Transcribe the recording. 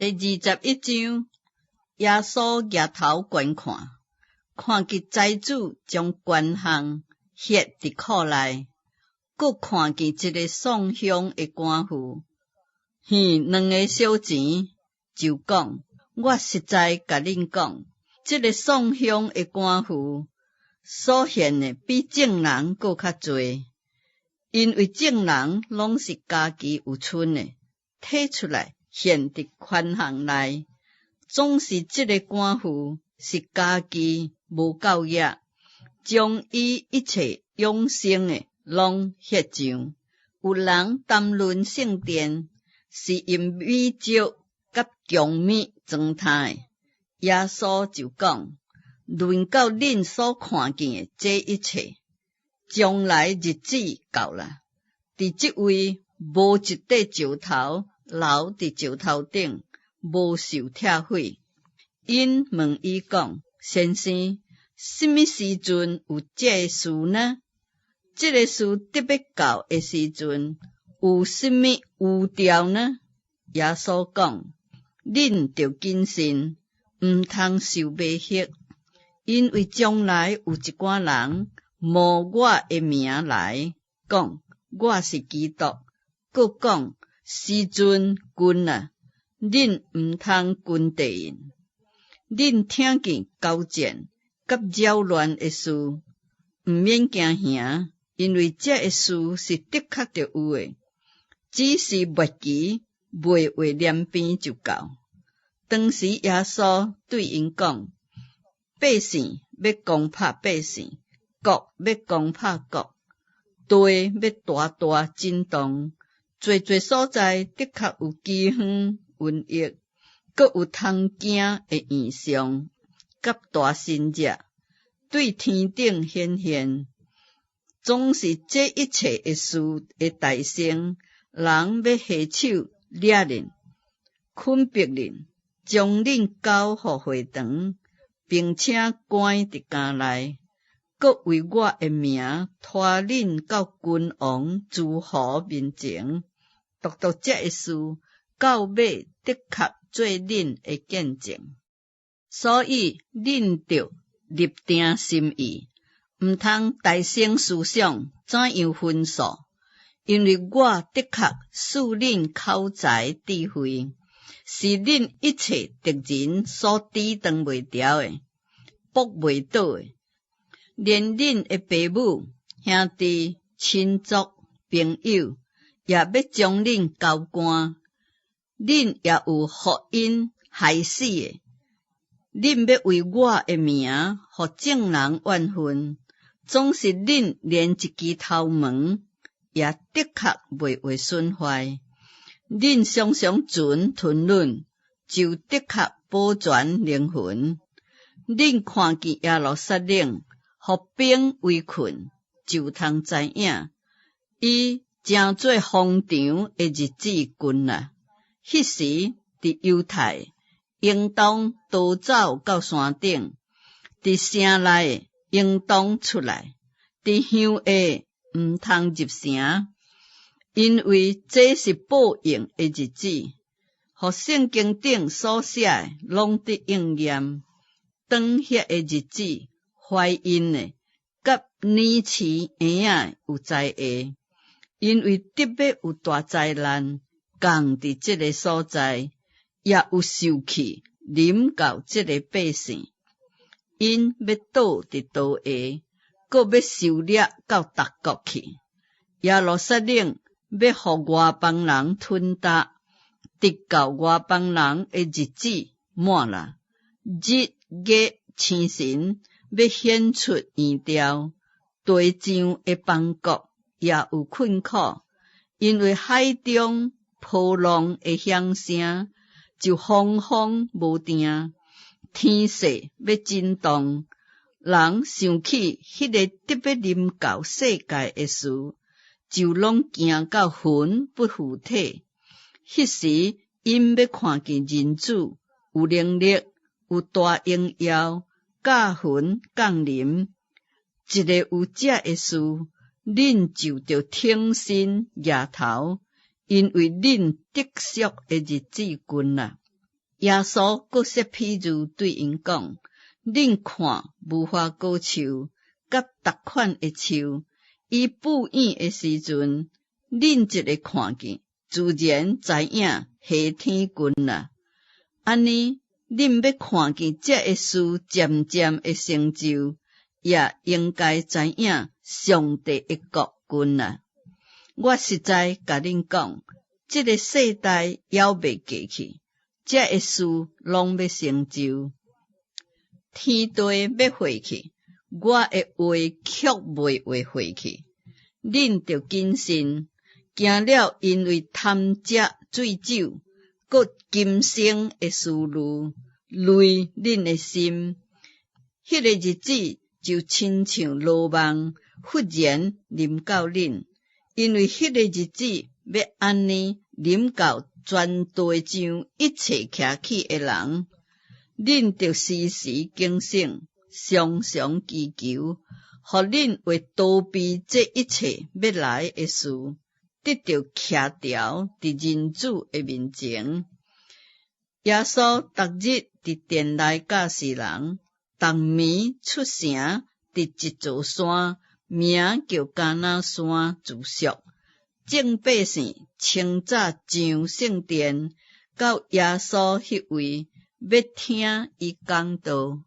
第21章，耶稣举头观看，看见财主将权项挾伫裤内，佮看见一个送香的官妇，现2个小钱，就讲：我实在甲恁讲，这个送香的官妇所献的比众人佮较侪，因为众人拢是家己有剩的，摕出来献伫权项内，总是这个官妇是家己无够野，将伊一切养生的拢ฮ็上。有人谈论圣殿是因米酒甲强米装炭的，耶稣就讲：论到恁所看见的这一切，将来日子到了，伫即位无一块石头留伫石头顶，无受拆毁。因问伊讲：先生，什么时阵有这个事呢？这个事得要到的时阵，有什么预兆呢？耶稣讲：恁着谨慎，毋通受迷惑，因为将来有一寡人冒我的名来，讲我是基督，佮讲时阵近了，恁毋通跟地因。恁听见交战甲扰乱的事，毋免惊吓，因为这个事是的确着有的，只是末期未话连边就到。当时耶稣对因讲：百姓要攻拍百姓，国要攻拍国，地要大大震动，侪所在的确有饥荒、瘟疫，佮有通惊的异象，甲大神热，对天顶显现。总是这一切的事的大成，人要下手掠恁，捆逼恁，将恁交互会堂，并且关伫监内，佮为我的名拖恁到君王、诸侯面前。独这个事，到尾的确做恁的见证。所以恁着立定心意，毋通大声思想怎样分数，因为我的确赐恁口才智慧，是恁一切敌人所抵挡袂牢的，扑袂倒的。连恁的父母、兄弟、亲族、朋友，也要将恁交官，恁也有互因害死的。恁要为我的名，互众人怨恨，总是恁连一支头毛也的确袂会损坏。恁常常存吞忍，就的确保全灵魂。恁看见耶路撒冷互兵围困，就通知影，伊正做荒场的日子近了。迄时伫犹太，应当逃走到山顶；伫城内应当出来；伫乡下毋通入城，因为这是报应的日子。互圣经顶所写的拢得应验。当迄个日子，怀孕的甲年饲婴仔有灾厄，因为得要有大灾难降伫这个所在，也有受气临到这个百姓，因要倒伫刀下，搁要受掠到达国去。耶路撒冷要互外邦人吞达，直到外邦人的日子满了，日月星辰要显出异兆，地上的邦国也有困苦，因为海中波浪的响声，就风无定，天势要震动，人想起迄个得要临到世界的事，就拢惊到魂不附体。迄时因要看见人子有能力，有大荣耀，驾云降临。一个有这个事，恁就着挺身举头，因为恁得赎的日子近了。耶稣搁说譬如对因讲：恁看无花果树，甲逐款的树，伊布影的时阵，恁一个看见，自然知影夏天近啦。安尼，恁要看见这个事渐渐的成就，也应该知影上帝的国近啦。我实在甲恁讲，这个世代犹未过去，这个事拢要成就。天地要废去，我的话却袂会废去。恁着谨慎，行了因为贪食醉酒，搁今生的思虑，累恁的心。迄个日子就亲像罗网，忽然临到恁，因为迄个日子要安尼临到全地上一切徛起的人。恁着时时警醒，常常祈求，互恁为逃避这一切要来的事，得到徛条伫人子的面前。耶稣逐日伫殿内教示人，逐暝出城伫一座山，名叫迦纳山住宿。众百姓清早上圣殿，到耶稣迄位，要听伊讲道。